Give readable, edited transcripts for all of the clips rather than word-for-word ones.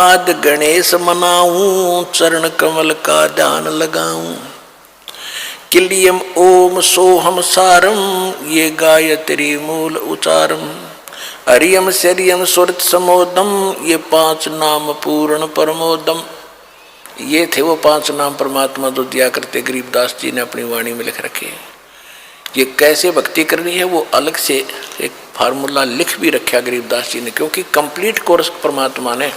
बाद गणेश मनाऊं, चरण कमल का ध्यान लगाऊं। किलियम ओम सोहम सारम, ये गायत्री मूल उचारम। हरियम शरियम सुरत समोदम, ये 5 नाम पूर्ण परमोदम। ये थे वो 5 नाम परमात्मा जो दिया करते गरीबदास जी ने अपनी वाणी में लिख रखे। ये कैसे भक्ति करनी है वो अलग से एक फार्मूला लिख भी रखा गरीबदास जी ने, क्योंकि कंप्लीट कोर्स परमात्मा ने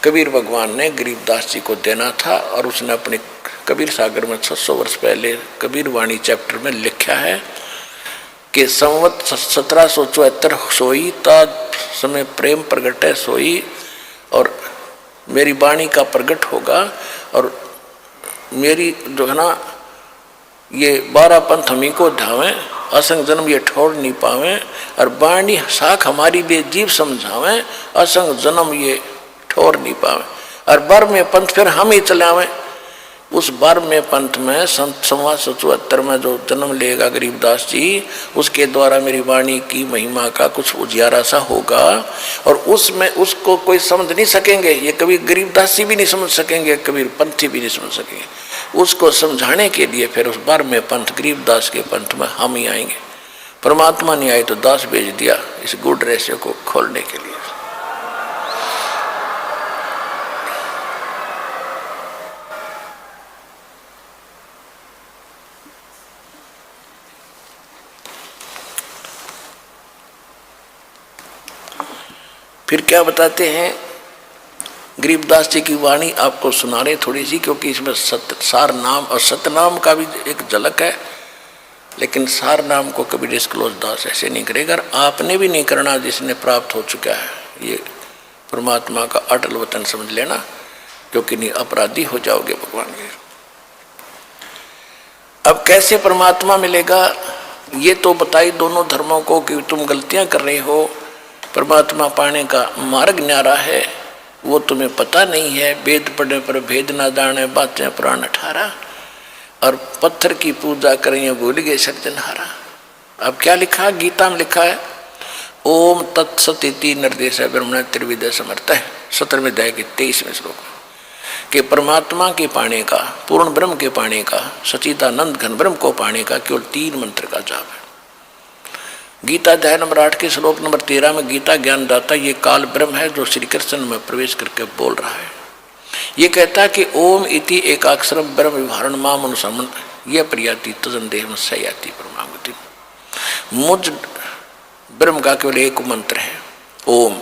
कबीर भगवान ने गरीबदास जी को देना था। और उसने अपने कबीर सागर में 600 वर्ष पहले कबीर वाणी चैप्टर में लिखा है कि संवत 1774 सोई ता समय प्रेम प्रगट है सोई, और मेरी वाणी का प्रगट होगा। और मेरी जो है ना ये 12 पंथ हमी को ध्यावें, असंग जन्म ये ठोर नहीं पावें। और वाणी साख हमारी बेजीव समझावें, असंग जन्म ये ठोर नहीं पावें। और बर में पंथ फिर हम ही चलावें। उस बर में पंथ में संत 1774 में जो जन्म लेगा गरीबदास जी, उसके द्वारा मेरी वाणी की महिमा का कुछ उजियारा सा होगा। और उसमें उसको कोई समझ नहीं सकेंगे, ये कभी गरीबदास जी भी नहीं समझ सकेंगे, कबीर पंथी भी नहीं समझ सकेंगे। उसको समझाने के लिए फिर उस बर में पंथ गरीबदास के पंथ में हम ही आएंगे। परमात्मा नहीं आए तो दास भेज दिया इस गुड़ रहस्य को खोलने के लिए। फिर क्या बताते हैं गरीबदास जी की वाणी आपको सुना रहे थोड़ी सी, क्योंकि इसमें सार नाम और सतनाम का भी एक झलक है। लेकिन सार नाम को कभी डिस्क्लोज दास ऐसे नहीं करेगा, और आपने भी नहीं करना जिसने प्राप्त हो चुका है। ये परमात्मा का अटल वतन समझ लेना, क्योंकि नहीं अपराधी हो जाओगे भगवान के। अब कैसे परमात्मा मिलेगा ये तो बताई दोनों धर्मों को कि तुम गलतियां कर रहे हो, परमात्मा पाने का मार्ग न्यारा है वो तुम्हें पता नहीं है। वेद पढ़ने पर भेद ना जाने, बातें पुराण 18। और पत्थर की पूजा करें भूल गए सज्जनहारा। अब क्या लिखा गीता में लिखा है, ओम तत्सति निर्देश ब्रह्मण त्रिविद समर्थ है 17वें अध्याय के 23वें श्लोक में, कि परमात्मा के पाने का, पूर्ण ब्रह्म के पाने का, सचिदानंद घन ब्रह्म को पाने का केवल 3 मंत्र का जाप है। गीता अध्याय नंबर 8 के श्लोक नंबर 13 में गीता ज्ञान दाता ये काल ब्रह्म है जो श्री कृष्ण में प्रवेश करके बोल रहा है। ये कहता है कि ओम इति एकाक्षरम ब्रह्म विभारण माम अनुसमन यह प्रियाति तजन देह सयाति परमागति। मुझ ब्रह्म का केवल एक मंत्र है ओम,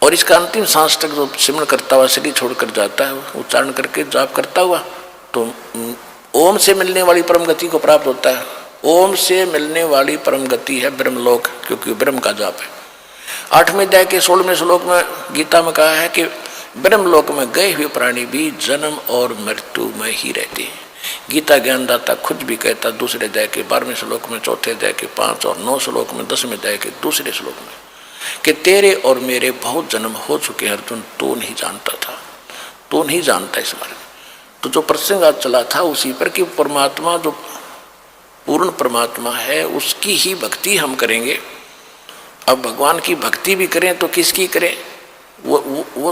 और इसका अंतिम सांस तक जो सिमरण करता हुआ शरीर छोड़कर जाता है, उच्चारण करके जाप करता हुआ, तो ओम से मिलने वाली परम गति को प्राप्त होता है। ओम से मिलने वाली परम गति है ब्रह्मलोक, क्योंकि ब्रह्म का जाप है। 8वें अध्याय के 16वें श्लोक में गीता में कहा है कि ब्रह्मलोक में गए हुए प्राणी भी जन्म और मृत्यु में ही रहते हैं। गीता ज्ञानदाता खुद भी कहता दूसरे अध्याय के 12वें श्लोक में, चौथे अध्याय के 5 और 9 श्लोक में, 10वें अध्याय के दूसरे श्लोक में, कि तेरे और मेरे बहुत जन्म हो चुके हैं अर्जुन, तू नहीं जानता था, तू नहीं जानता इस बारे में। तो जो प्रसंग आज चला था उसी पर कि परमात्मा जो पूर्ण परमात्मा है उसकी ही भक्ति हम करेंगे। अब भगवान की भक्ति भी करें तो किसकी करें, वो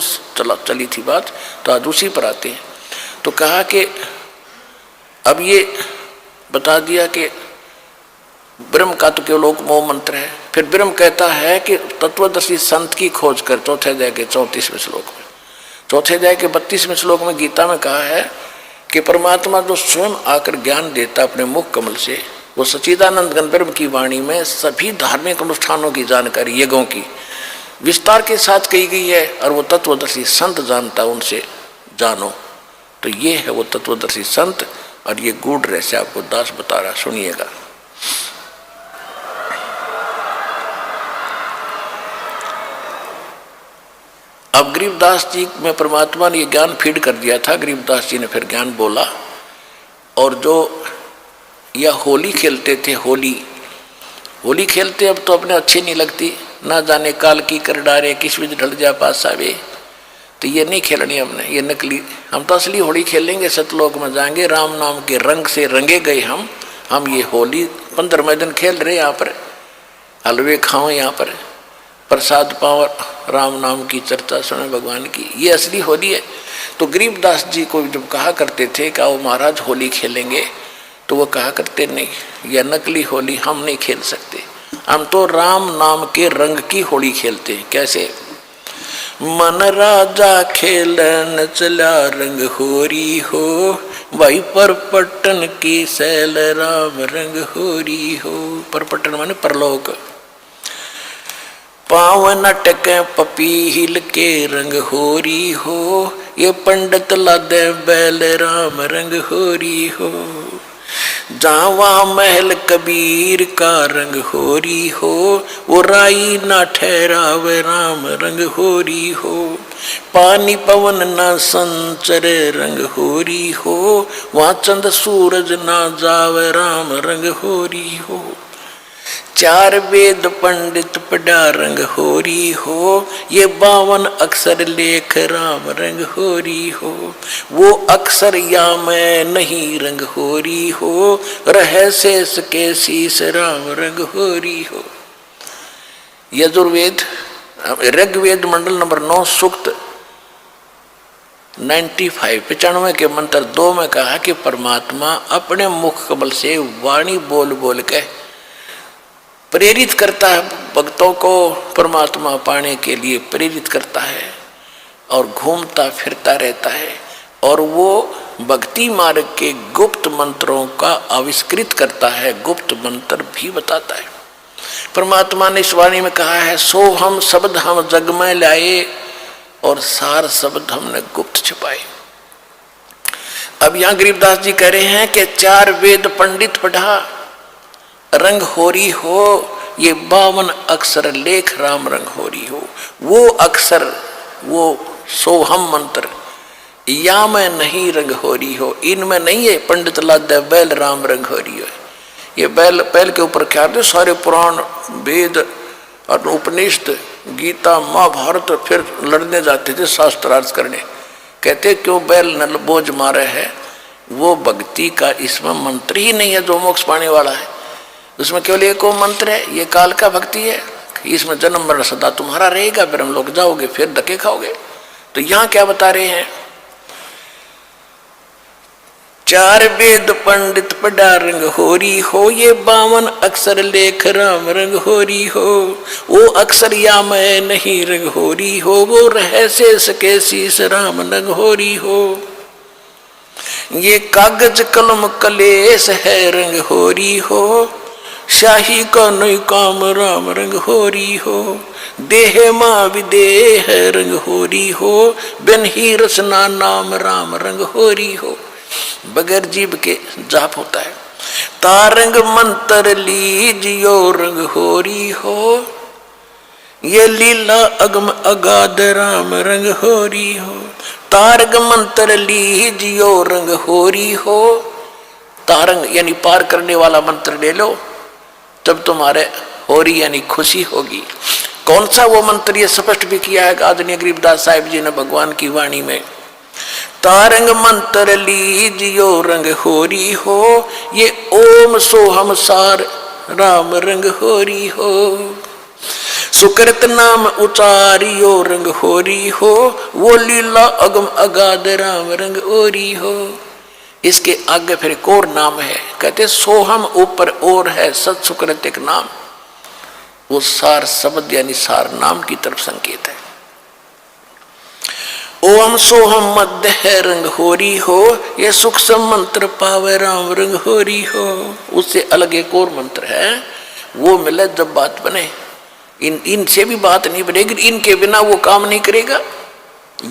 चली थी बात। तो आज उसी पर आते हैं। तो कहा कि अब ये बता दिया कि ब्रह्म का तो केवल मोह मंत्र है। फिर ब्रह्म कहता है कि तत्वदर्शी संत की खोज कर, चौथे अध्याय के 34वें श्लोक में। चौथे अध्याय के 32वें श्लोक में गीता में कहा है कि परमात्मा जो स्वयं आकर ज्ञान देता अपने मुख कमल से, वो सच्चिदानंद घन ब्रह्म की वाणी में सभी धार्मिक अनुष्ठानों की जानकारी यज्ञों की विस्तार के साथ कही गई है, और वो तत्वदर्शी संत जानता, उनसे जानो। तो ये है वो तत्वदर्शी संत, और ये गूढ़ रहस्य आपको दास बता रहा, सुनिएगा। अब गरीबदास जी में परमात्मा ने ये ज्ञान फीड कर दिया था। गरीबदास जी ने फिर ज्ञान बोला, और जो यह होली खेलते थे, होली खेलते अब तो अपने अच्छी नहीं लगती, ना जाने काल की कर डारे किस विध ढल जा पास आवे। तो ये नहीं खेलनी हमने, ये नकली। हम तो असली होली खेलेंगे, सतलोक में जाएंगे, राम नाम के रंग से रंगे गए हम ये होली 15वें दिन खेल रहे यहाँ पर, हलवे खाओ यहाँ पर। प्रसाद पाओ, राम नाम की चर्चा सुने भगवान की, ये असली होली है। तो गरीबदास जी को जब कहा करते थे कि आओ महाराज होली खेलेंगे, तो वो कहा करते नहीं, यह नकली होली हम नहीं खेल सकते, हम तो राम नाम के रंग की होली खेलते हैं। कैसे? मन राजा खेलन चला रंग होरी हो, भाई परपटन की सैल राम रंग होरी हो। परपटन माने परलोक। पावन टके पपीहिल के रंग होरी हो, ये पंडित लादे बैल राम रंग होरी हो। जावा महल कबीर का रंग होरी हो, वो राई ना ठहरावे राम रंग होरी हो। पानी पवन ना संचर रंग होरी हो, वहाँ चंद सूरज ना जावे राम रंग होरी हो। चार वेद पंडित पढ़ा रंग होरी हो, ये 52 अक्षर लेख राम रंग होरी हो। वो अक्षर या मैं नहीं रंग होरी हो, रह शेष के शीश राम रंग होरी हो। यजुर्वेद ऋग्वेद मंडल नंबर 9 सूक्त 95 के मंत्र 2 में कहा कि परमात्मा अपने मुख कमल से वाणी बोल बोल के प्रेरित करता है भक्तों को, परमात्मा पाने के लिए प्रेरित करता है और घूमता फिरता रहता है, और वो भक्ति मार्ग के गुप्त मंत्रों का आविष्कृत करता है, गुप्त मंत्र भी बताता है। परमात्मा ने इस वाणी में कहा है, सो हम शब्द हम जग में लाए और सार शब्द हमने गुप्त छिपाए। अब यहाँ गरीबदास जी कह रहे हैं कि 4 वेद पंडित पढ़ा रंग होरी हो, ये 52 अक्षर लेख राम रंग होरी हो। वो अक्षर, वो सोहम मंत्र या में नहीं रंग होरी हो, इनमें नहीं है पंडित लादे बैल राम रंग होरी हो। ये बैल के ऊपर क्या थे, सारे पुराण वेद और उपनिषद गीता महाभारत फिर लड़ने जाते थे शास्त्रार्थ करने। कहते क्यों बैल नल बोझ मारे है, वो भक्ति का इसमें मंत्र ही नहीं है जो मोक्ष पाने वाला है। उसमें केवल एक मंत्र है, ये काल का भक्ति है, इसमें जन्म मरण सदा तुम्हारा रहेगा, फिर हम लोग जाओगे फिर धक्के खाओगे। तो यहाँ क्या बता रहे हैं, 4 वेद पंडित पढ़ा रंग होरी हो, ये 52 अक्षर लेख राम रंग होरी हो। वो अक्षर या मैं नहीं रंग होरी हो, वो रह शेष के शीश राम रंग होरी हो। ये कागज कलम कलेश है रंग होरी हो, शाही का नई काम राम रंग होरी हो। देह माँ विदेह रंग होरी हो, बिन ही रसना नाम राम रंग होरी हो। बगैर जीव के जाप होता है। तारंग मंत्र लीजियो रंग होरी हो, ये लीला अगम अगाध राम रंग होरी हो। तारंग मंत्र लीजियो रंग होरी हो, तारंग यानी पार करने वाला मंत्र ले लो, तब तुम्हारे होरी यानी खुशी होगी। कौन सा वो मंत्र, ये स्पष्ट भी किया है आदरणीय गरीबदास साहिब जी ने भगवान की वाणी में। तारंग मंत्र लीजियो रंग होरी हो, ये ओम सोहम सार राम रंग होरी हो। सुकृत नाम उचारियो रंग होरी हो, वो लीला अगम अगाध राम रंग होरी हो। इसके आगे फिर एक और नाम है, कहते सोहम ऊपर और है सत सुकृत एक नाम, वो सार शब्द यानी सार नाम की तरफ संकेत है। ओम सोहम मध्य है रंग होरी हो, ये सुख मंत्र पावे राम रंग होरी हो। उससे अलग एक और मंत्र है, वो मिले जब बात बने। इनसे भी बात नहीं बनेगी, इनके बिना वो काम नहीं करेगा।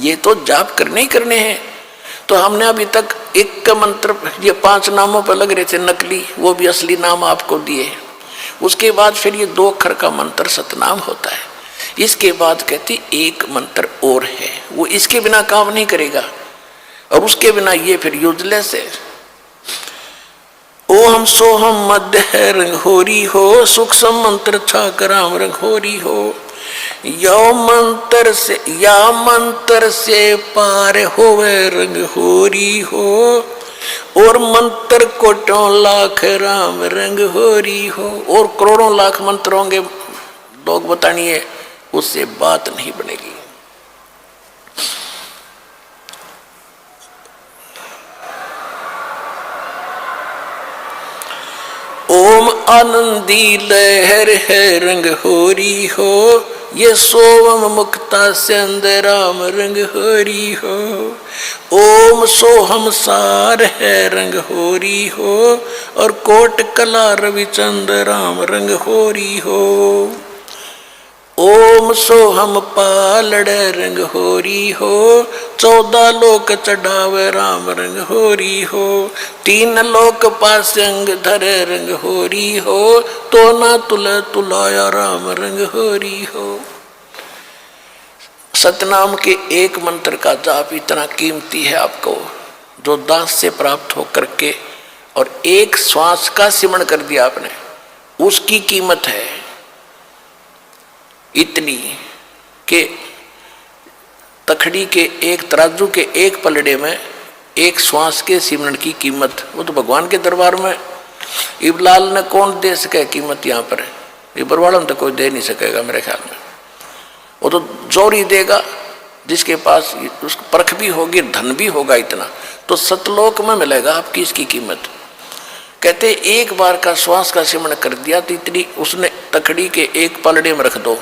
ये तो जाप करने ही करने हैं। तो हमने अभी तक एक का मंत्र, ये 5 नामों पर लग रहे थे नकली, वो भी असली नाम आपको दिए। उसके बाद फिर ये 2 अक्षर का मंत्र सतनाम होता है। इसके बाद कहती एक मंत्र और है, वो इसके बिना काम नहीं करेगा, और उसके बिना ये फिर यूजलेस है। ओम सोहम मध्य है रंग होरी हो, सूक्ष्म मंत्र छाक राम रंग होरी हो। या मंत्र से पार होवे रंग होरी हो, और मंत्र कोटों लाख राम रंग होरी हो। और करोड़ों लाख मंत्र होंगे, लोग बतानिए उससे बात नहीं बनेगी। ओम आनंदी लहर है रंग होरी हो, ये सोवम मुक्ता चंद राम रंग होरी हो। ओम सोहम सार है रंग होरी हो, और कोट कला रविचंद राम रंग होरी हो। ओम सोहम पालड़ रंग होरी हो, 14 लोक चढ़ावे राम रंग होरी हो। 3 लोक पासंग धर रंग होरी हो, तो ना तुल तुलाया राम रंग होरी हो। सतनाम के एक मंत्र का जाप इतना कीमती है आपको, जो दास से प्राप्त हो करके और एक श्वास का सिमरण कर दिया आपने, उसकी कीमत है इतनी कि तखड़ी के एक तराजू के एक पलड़े में एक श्वास के सिमरण की कीमत, वो तो भगवान के दरबार में इबलाल ने कौन दे सके कीमत। यहाँ पर इबर वालों में तो कोई दे नहीं सकेगा मेरे ख्याल में, वो तो जोर ही देगा जिसके पास उसकी परख भी होगी, धन भी होगा इतना, तो सतलोक में मिलेगा आपकी इसकी कीमत। कहते एक बार का श्वास का सिमरण कर दिया तो इतनी उसने तखड़ी के एक पलड़े में रख दो,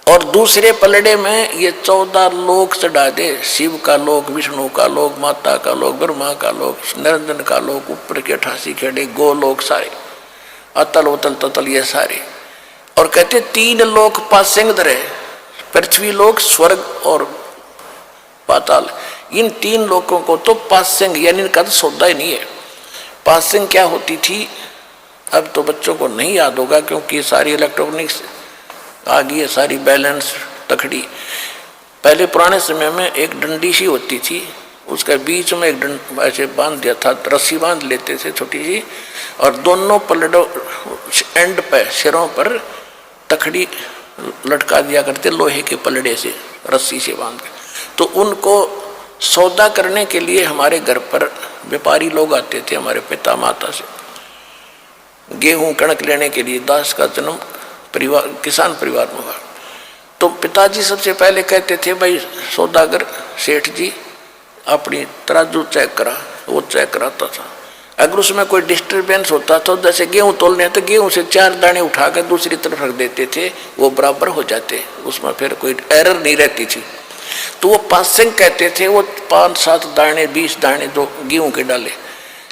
और दूसरे पलड़े में ये 14 लोक चढ़ा दे, शिव का लोक, विष्णु का लोक, माता का लोक, ब्रह्मा का लोक, निरंजन का लोक, ऊपर के 88 खेड़े गोलोक सारे, अतल उतल ततल ये सारे। और कहते 3 लोक पासेंग धरे, पृथ्वी लोक, स्वर्ग और पाताल, इन 3 लोकों को तो पासेंग यानी इनका तो सौदा ही नहीं है। पासेंग क्या होती थी अब तो बच्चों को नहीं याद होगा, क्योंकि सारी इलेक्ट्रॉनिक्स आ गई है, सारी बैलेंस तखड़ी। पहले पुराने समय में एक डंडी सी होती थी, उसके बीच में एक डंड ऐसे बांध दिया था, रस्सी बांध लेते थे छोटी सी, और दोनों पलड़ों एंड पे सिरों पर तखड़ी लटका दिया करते लोहे के पलड़े से, रस्सी से बांध के। तो उनको सौदा करने के लिए हमारे घर पर व्यापारी लोग आते थे, हमारे पिता माता से गेहूं कणक लेने के लिए। दास का जन्म परिवार किसान परिवार में हुआ, तो पिताजी सबसे पहले कहते थे भाई सौदागर सेठ जी अपनी तराजू चेक करा, वो चेक कराता था। अगर उसमें कोई डिस्टर्बेंस होता तो जैसे गेहूं तोलने तो गेहूं से 4 दाने उठाकर दूसरी तरफ रख देते थे, वो बराबर हो जाते, उसमें फिर कोई एरर नहीं रहती थी। तो वो पासेंग कहते थे, वो 5-7 दाने 20 दाने दो गेहूं के डाले,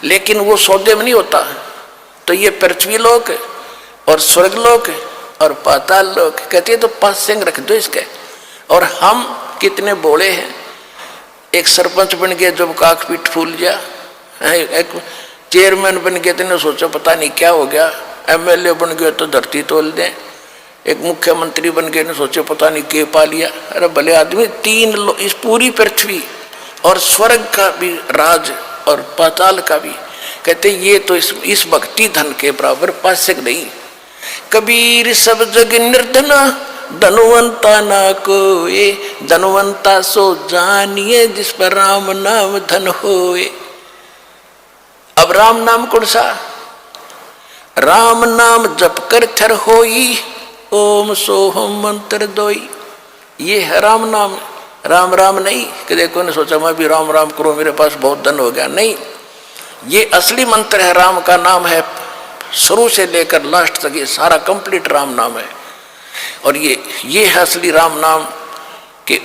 लेकिन वो सौदे में नहीं होता। तो ये पृथ्वी लोक और स्वर्ग लोक और पाताल लोक कहते तो पासेंग रख दो इसके। और हम कितने बोले हैं, एक सरपंच बन गया जब काक पीठ फूल गया, एक चेयरमैन बन गए तो सोचा पता नहीं क्या हो गया, एमएलए बन गए तो धरती तोल दें, एक मुख्यमंत्री बन गए ने सोचे पता नहीं के पा लिया। अरे भले आदमी 3 इस पूरी पृथ्वी और स्वर्ग का भी राज और पाताल का भी, कहते ये तो इस भक्ति धन के बराबर पासेक नहीं। कबीर सब जग निर्धना धनवंता ना कोए, धनवंता सो जानिए जिस पर राम नाम धन होए। अब राम नाम कौन सा? राम नाम जप कर थर होई, ओम सोहम मंत्र दोई, ये है राम नाम। राम राम नहीं कि देखो ने सोचा मैं भी राम राम करूं मेरे पास बहुत धन हो गया, नहीं, ये असली मंत्र है। राम का नाम है शुरू से लेकर लास्ट तक, ये सारा कंप्लीट राम नाम है। और ये है असली राम नाम कि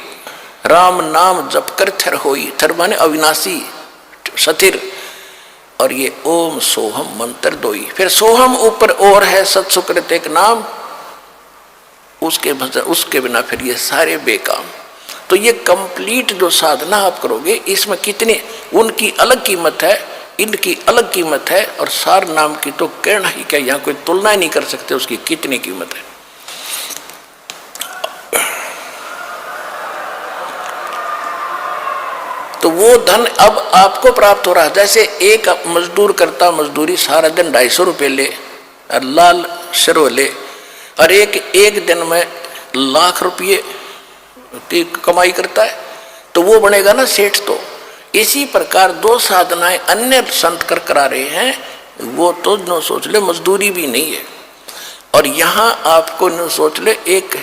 राम नाम जप कर थर होई, थर माने अविनाशी सथिर, और ये ओम सोहम मंत्र दोई। फिर सोहम ऊपर और है सत्सुकृत एक नाम, उसके भजन उसके बिना फिर ये सारे बेकाम। तो ये कंप्लीट जो साधना आप करोगे इसमें कितनी उनकी अलग कीमत है, इनकी अलग कीमत है, और सार नाम की तो कहना ही क्या, यहाँ कोई तुलना ही नहीं कर सकते उसकी कितनी कीमत है। तो वो धन अब आपको प्राप्त हो रहा है। जैसे एक मजदूर करता मजदूरी सारा दिन 250 रुपये ले और लाल शरो ले, और एक दिन में लाख रुपये की कमाई करता है, तो वो बनेगा ना सेठ। तो इसी प्रकार 2 साधनाएं अन्य संत कर करा रहे हैं, वो तो न सोच ले मजदूरी भी नहीं है। और यहाँ आपको न सोच ले एक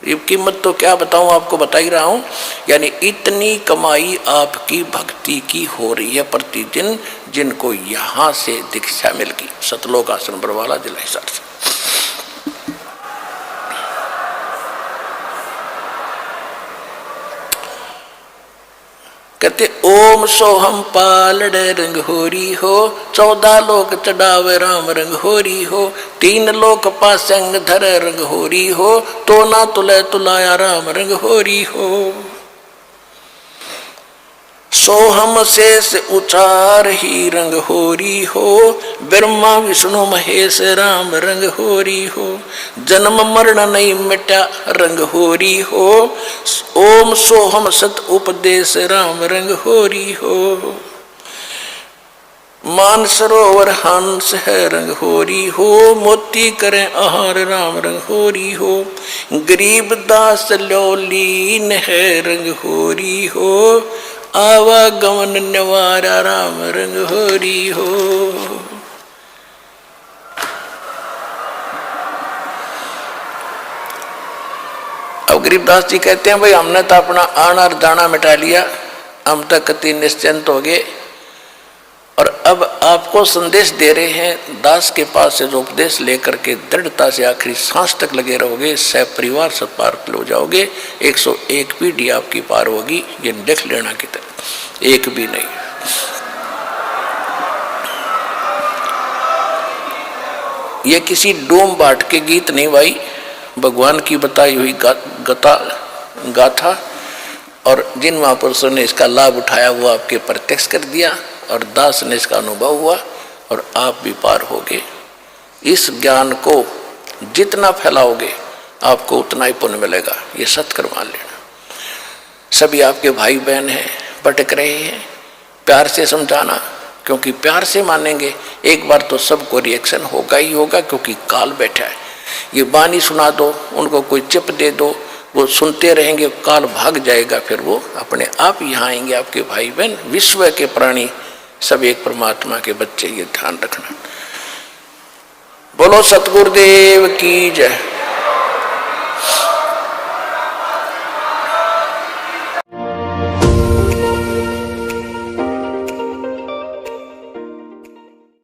ये कीमत तो क्या बताऊं, आपको बता ही रहा हूं। यानी इतनी कमाई आपकी भक्ति की हो रही है प्रतिदिन, जिनको यहां से दीक्षा मिल गई सतलोक आश्रम बरवाला जिला हिसार से। कहते ओम सोहम पालड़ रंग होरी हो, 14 लोक चढ़ावे राम रंग होरी हो, 3 लोक पासंग धर रंग होरी हो, तो ना तुले तुलाया राम रंग होरी हो। सोहम शेष उचार ही रंग होरी हो, ब्रह्मा विष्णु महेश राम रंग होरी हो, जन्म मरण नहीं मिटा रंग होरी हो, ओम सोहम सत उपदेश राम रंग होरी हो। मान सरोवर हंस है रंग होरी हो, मोती करें आहार राम रंग होरी हो, गरीब दास लोलीन है रंग होरी हो, आवागमन निवारा राम रंग होरी हो। अब गरीबदास जी कहते हैं भाई हमने तो अपना आना और जाना मिटा लिया, हम तक कति निश्चिंत हो गए, और अब आपको संदेश दे रहे हैं दास के पास से जो उपदेश लेकर के दृढ़ता से आखिरी सांस तक लगे रहोगे, सह परिवार सब पार हो जाओगे, 101 पीढ़ी आपकी पार होगी, ये देख लेना की तरह एक भी नहीं। ये किसी डोम बाट के गीत नहीं भाई, भगवान की बताई हुई गाथा, और जिन महापुरुषों ने इसका लाभ उठाया वो आपके प्रत्यक्ष कर दिया, और दास ने इसका अनुभव हुआ, और आप भी पार होगे। इस ज्ञान को जितना फैलाओगे आपको उतना ही पुण्य मिलेगा, ये सत्कर मान लेना। सभी आपके भाई बहन हैं, भटक रहे हैं, प्यार से समझाना, क्योंकि प्यार से मानेंगे एक बार तो सबको रिएक्शन होगा ही होगा, क्योंकि काल बैठा है। ये वाणी सुना दो, उनको कोई चिप दे दो, वो सुनते रहेंगे, काल भाग जाएगा, फिर वो अपने आप यहाँ आएंगे आपके भाई बहन। विश्व के प्राणी सब एक परमात्मा के बच्चे, ये ध्यान रखना। बोलो सतगुरुदेव की जय।